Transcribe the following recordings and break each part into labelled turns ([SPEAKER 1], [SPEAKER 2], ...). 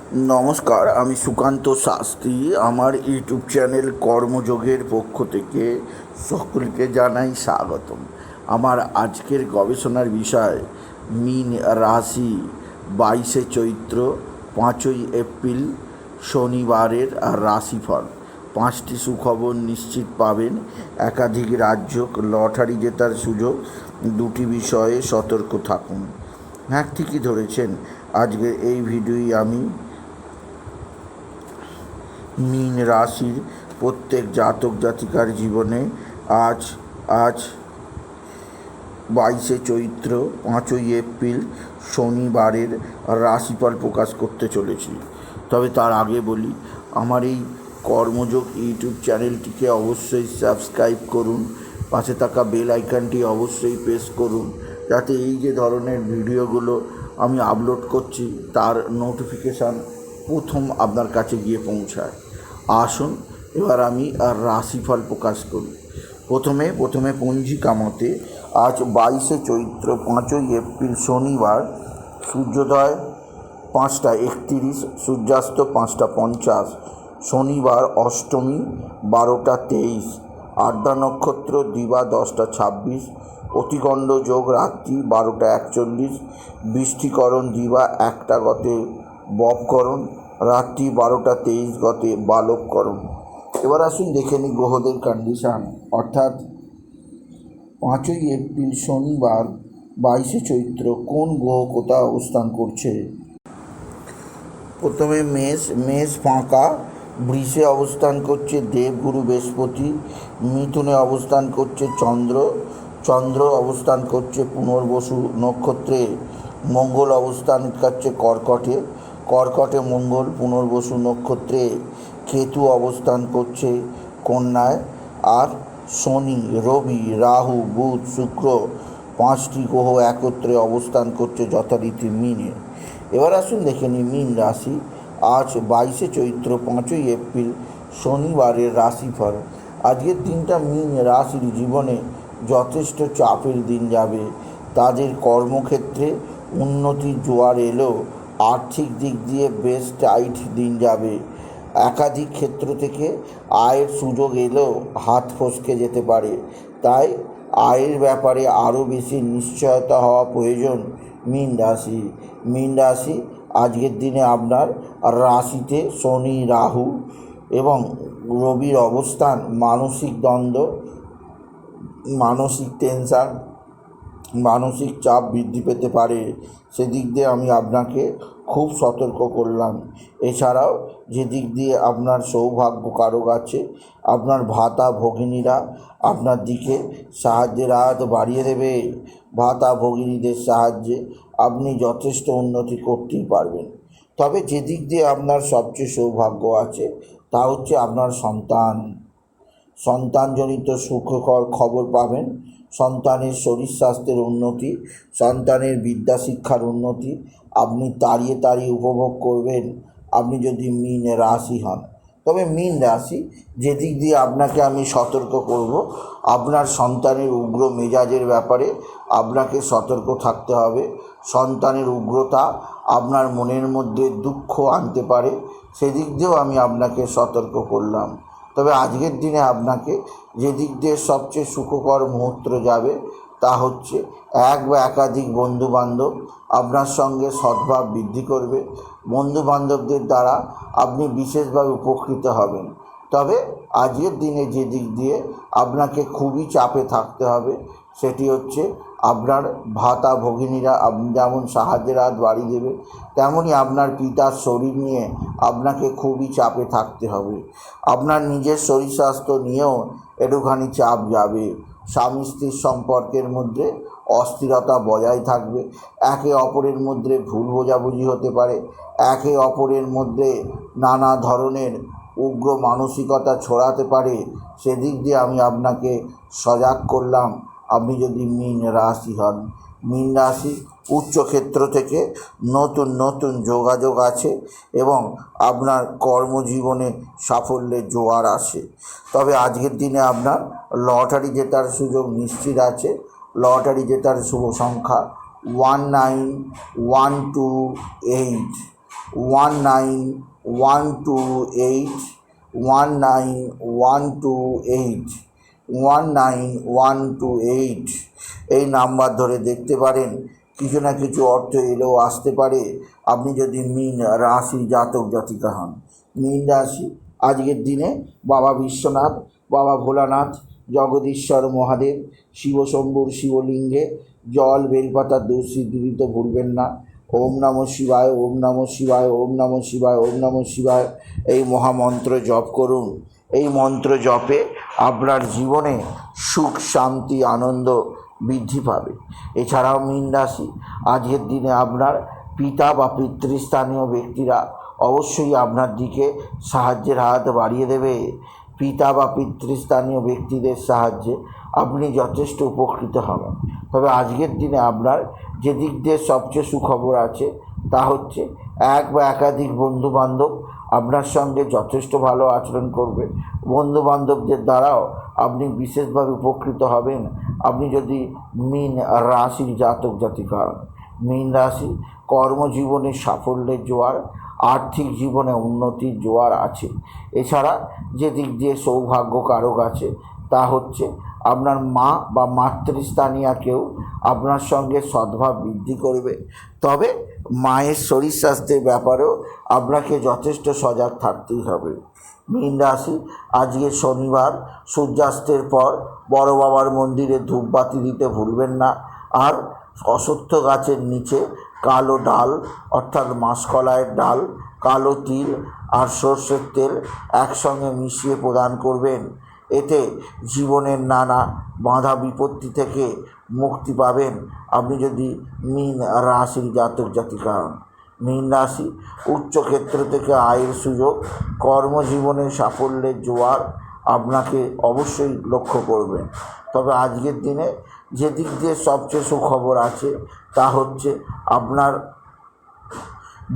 [SPEAKER 1] নমস্কার, আমি সুকান্ত শাস্ত্রী। আমার ইউটিউব চ্যানেল কর্মযোগের পক্ষ থেকে সকলকে জানাই স্বাগতম। আমার আজকের গবেষণার বিষয় মীন রাশি, 22শে চৈত্র 5ই এপ্রিল শনিবারের রাশিফল। 5টি সুখবর নিশ্চিত পাবেন, একাধিক রাজ্য, লটারি জেতার সুযোগ, 2টি বিষয়ে সতর্ক থাকুন। হ্যাঁ, ঠিকই ধরেছেন। আজকের এই ভিডিওই আমি মীন রাশির প্রত্যেক জাতক জাতিকার জীবনে আজ আজ 22শে চৈত্র 5ই এপ্রিল শনিবারের রাশিফল প্রকাশ করতে চলেছি। তবে তার আগে বলি, আমার এই কর্মযোগ ইউটিউব চ্যানেলটিকে অবশ্যই সাবস্ক্রাইব করুন, পাশে থাকা বেল আইকনটি অবশ্যই প্রেস করুন, যাতে এই যে ধরনের ভিডিওগুলো আমি আপলোড করছি তার নোটিফিকেশান প্রথম আপনার কাছে গিয়ে পৌঁছায়। আসুন এবার আমি রাশিফল প্রকাশ করি। প্রথমে পঞ্জিকা মতে আজ 22শে চৈত্র 5ই এপ্রিল শনিবার, সূর্যোদয় 5টা 31, সূর্যাস্ত 5টা 50। শনিবার অষ্টমী 12টা 23, আদ্রা নক্ষত্র দিবা 10টা 26, অতিগণ্ড যোগ রাত্রি 12টা 41, বৃষ্টিকরণ দিবা 1টা গতে ববকরণ, রাত্রি 12টা 23 গতে বালককরণ। এবার আসুন দেখে নিই গ্রহদের কন্ডিশান, অর্থাৎ 5ই এপ্রিল শনিবার 22শে চৈত্র কোন গ্রহ কোথায় অবস্থান করছে। প্রথমে মেষ ফাঁকা, বৃষে অবস্থান করছে দেবগুরু বৃহস্পতি, মিথুনে অবস্থান করছে চন্দ্র অবস্থান করছে পুনর্বসু নক্ষত্রে, মঙ্গল অবস্থান করছে কর্কটে মঙ্গল পুনর্বসু নক্ষত্রে, কেতু অবস্থান করছে কন্যায়, আর শনি, রবি, রাহু, বুধ, শুক্র 5টি গ্রহ একত্রে অবস্থান করছে যথারীতি মিনে। এবার আসুন দেখে নিই মীন রাশি, আজ 22শে চৈত্র 5ই এপ্রিল শনিবারের রাশিফল। আজকের দিনটা মীন রাশির জীবনে যথেষ্ট চাপের দিন যাবে। তাদের কর্মক্ষেত্রে উন্নতির জোয়ার এলো, আর্থিক দিক দিয়ে বেশ টাইট দিন যাবে। একাধিক ক্ষেত্র থেকে আয়ের সুযোগ এলেও হাত ফসকে যেতে পারে, তাই আয়ের ব্যাপারে আরও বেশি নিশ্চয়তা হওয়া প্রয়োজন। মীন রাশি আজকের দিনে আপনার রাশিতে শনি, রাহু এবং রবির অবস্থান মানসিক দ্বন্দ্ব, মানসিক টেনশান, মানসিক চাপ বৃদ্ধি পেতে পারে। সেদিক দিয়ে আমি আপনাকে খুব সতর্ক করলাম। এছাড়াও যে দিক দিয়ে আপনার সৌভাগ্য কারক আছে, আপনার ভাতা ভগিনীরা আপনার দিকে সাহায্যের হাত বাড়িয়ে দেবে। ভাতা ভগিনীদের সাহায্যে আপনি যথেষ্ট উন্নতি করতেই পারবেন। তবে যে দিক দিয়ে আপনার সবচেয়ে সৌভাগ্য আছে তা হচ্ছে আপনার সন্তানজনিত সুখকর খবর পাবেন। সন্তানের শরীর স্বাস্থ্যের উন্নতি, সন্তানের বিদ্যা শিক্ষার উন্নতি আপনি তাড়িয়ে উপভোগ করবেন, আপনি যদি মীন রাশি হন। তবে মীন রাশি যে দিক দিয়ে আপনাকে আমি সতর্ক করব, আপনার সন্তানের উগ্র মেজাজের ব্যাপারে আপনাকে সতর্ক থাকতে হবে। সন্তানের উগ্রতা আপনার মনের মধ্যে দুঃখ আনতে পারে, সেদিক দিয়েও আমি আপনাকে সতর্ক করলাম। তবে আজকের দিনে আপনাকে যে দিক দিয়ে সবচেয়ে সুখকর মুহূর্ত যাবে তা হচ্ছে এক বা একাধিক বন্ধুবান্ধব আপনার সঙ্গে সদ্ভাব বৃদ্ধি করবে। বন্ধুবান্ধবদের দ্বারা আপনি বিশেষভাবে উপকৃত হবেন। তবে আজকের দিনে যে দিক দিয়ে আপনাকে খুবই চাপে থাকতে হবে সেটি হচ্ছে আপনার ভাতা ভগিনীরা যেমন সাহায্যের হাত বাড়িয়ে দেবে, তেমনই আপনার পিতার শরীর নিয়ে আপনাকে খুবই চাপে থাকতে হবে। আপনার নিজের শরীর স্বাস্থ্য নিয়েও একটুখানি চাপ যাবে। স্বামী স্ত্রীর সম্পর্কের মধ্যে অস্থিরতা বজায় থাকবে। একে অপরের মধ্যে ভুল বোঝাবুঝি হতে পারে, একে অপরের মধ্যে নানা ধরনের উগ্র মানসিকতা ছড়াতে পারে। সেদিক দিয়ে আমি আপনাকে সজাগ করলাম। আপনি যদি মীন রাশি হন, মীন রাশি উচ্চক্ষেত্র থেকে নতুন যোগাযোগ আছে এবং আপনার কর্মজীবনে সাফল্যের জোয়ার আসে। তবে আজকের দিনে আপনার লটারি জেতার সুযোগ নিশ্চিত আছে। লটারি জেতার শুভ সংখ্যা 19128। 191281919128 191128 এই নাম্বার ধরে দেখতে পারেন। কিছু না কিছু অর্থ এলেও আসতে পারে আপনি যদি মীন রাশি জাতক জাতিকা হন। মীন রাশি আজকের দিনে বাবা বিশ্বনাথ, বাবা ভোলানাথ, জগদীশ্বর মহাদেব, শিবশম্ভুর শিবলিঙ্গে জল বেলপাতা দুঃসিদ্ধি দিতে ভুলবেন না। ওম নমঃ শিবায়, ওম নমঃ শিবায়, ওম নমঃ শিবায়, ওম নমঃ শিবায় এই মহামন্ত্র জপ করুন। এই মন্ত্র জপে আপনার জীবনে সুখ, শান্তি, আনন্দ বৃদ্ধি পাবে। এছাড়াও মীন রাশি আজকের দিনে আপনার পিতা বা পিতৃস্থানীয় ব্যক্তিরা অবশ্যই আপনার দিকে সাহায্যের হাত বাড়িয়ে দেবে। পিতা বা পিতৃস্থানীয় ব্যক্তিদের সাহায্যে আপনি যথেষ্ট উপকৃত হবেন। তবে আজকের দিনে আপনার যে দিক দিয়ে সবচেয়ে সুখবর আছে তা হচ্ছে এক বা একাধিক বন্ধুবান্ধব আপনার সঙ্গে যথেষ্ট ভালো আচরণ করবে। বন্ধুবান্ধবদের দ্বারাও আপনি বিশেষভাবে উপকৃত হবেন আপনি যদি মীন রাশির জাতক জাতিকা হন। মীন রাশি কর্মজীবনে সাফল্যের জোয়ার, আর্থিক জীবনে উন্নতির জোয়ার আছে। এছাড়া যে দিক দিয়ে সৌভাগ্য কারক আছে তা হচ্ছে আপনার মা বা মাতৃস্থানীয় কেউ আপনার সঙ্গে সদ্ভাব বৃদ্ধি করবে। তবে মায়ের শরীর স্বাস্থ্যের ব্যাপারেও আপনাকে যথেষ্ট সজাগ থাকতেই হবে। মীন রাশি আজকে শনিবার সূর্যাস্তের পর বড় বাবার মন্দিরে ধূপবাতি দিতে ভুলবেন না। আর অশ্বত্থ গাছের নিচে কালো ডাল অর্থাৎ মাসকলাইয়ের ডাল, কালো তিল আর সর্ষের তেল একসঙ্গে মিশিয়ে প্রদান করবেন। এতে জীবনের নানা বাধা বিপত্তি থেকে মুক্তি পাবেন আপনি যদি মীন রাশির জাতক জাতিকা হন। মীন রাশি উচ্চক্ষেত্র থেকে আয়ের সুযোগ, কর্মজীবনে সাফল্যের জোয়ার আপনাকে অবশ্যই লক্ষ্য করবেন। তবে আজকের দিনে যে দিক দিয়ে সবচেয়ে সুখবর আছে তা হচ্ছে আপনার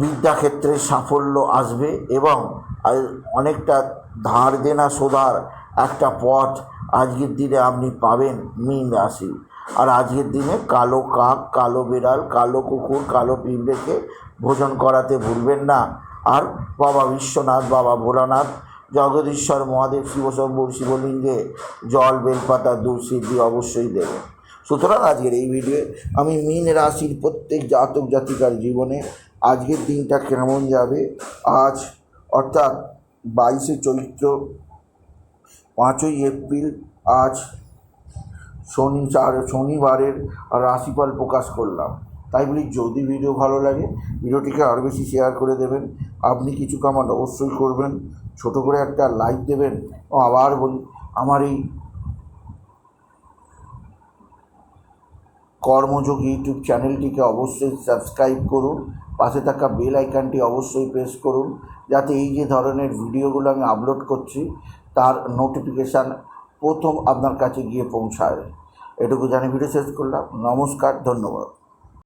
[SPEAKER 1] বিদ্যাক্ষেত্রে সাফল্য আসবে এবং অনেকটা ধার দেনা শোধার একটা পথ আজকের দিনে আপনি পাবেন মীন রাশি। আর আজকের দিনে কালো কাক, কালো বিড়াল, কালো কুকুর, কালো পিঁপড়েকে ভোজন করাতে ভুলবেন না। আর বাবা বিশ্বনাথ, বাবা ভোলানাথ, জগদীশ্বর মহাদেব, শিবশম্ভুর শিবলিঙ্গে জল বেলপাতা দুঃসিদ্ধি অবশ্যই দেবেন। সুতরাং আজকের এই ভিডিওয়ে আমি মীন রাশির প্রত্যেক জাতক জাতিকার জীবনে আজকের দিনটা কেমন যাবে, আজ অর্থাৎ 22শে চৈত্র 5ই এপ্রিল আজ শনিবারের রাশিফল প্রকাশ করলাম। তাই বলি যদি ভিডিও ভালো লাগে ভিডিওটিকে আরও বেশি শেয়ার করে দেবেন। আপনি কিছু কমেন্ট অবশ্যই করবেন, ছোট করে একটা লাইক দেবেন। ও আবার বলি আমার এই কর্মযোগ ইউটিউব চ্যানেলটিকে অবশ্যই সাবস্ক্রাইব করুন, পাশে থাকা বেল আইকনটি অবশ্যই প্রেস করুন যাতে এই যে ধরনের ভিডিওগুলো আমি আপলোড করছি তার নোটিফিকেশান প্রথম আপনার কাছে গিয়ে পৌঁছায়। এটুকু জানি ভিডিও শেষ করলাম। নমস্কার, ধন্যবাদ।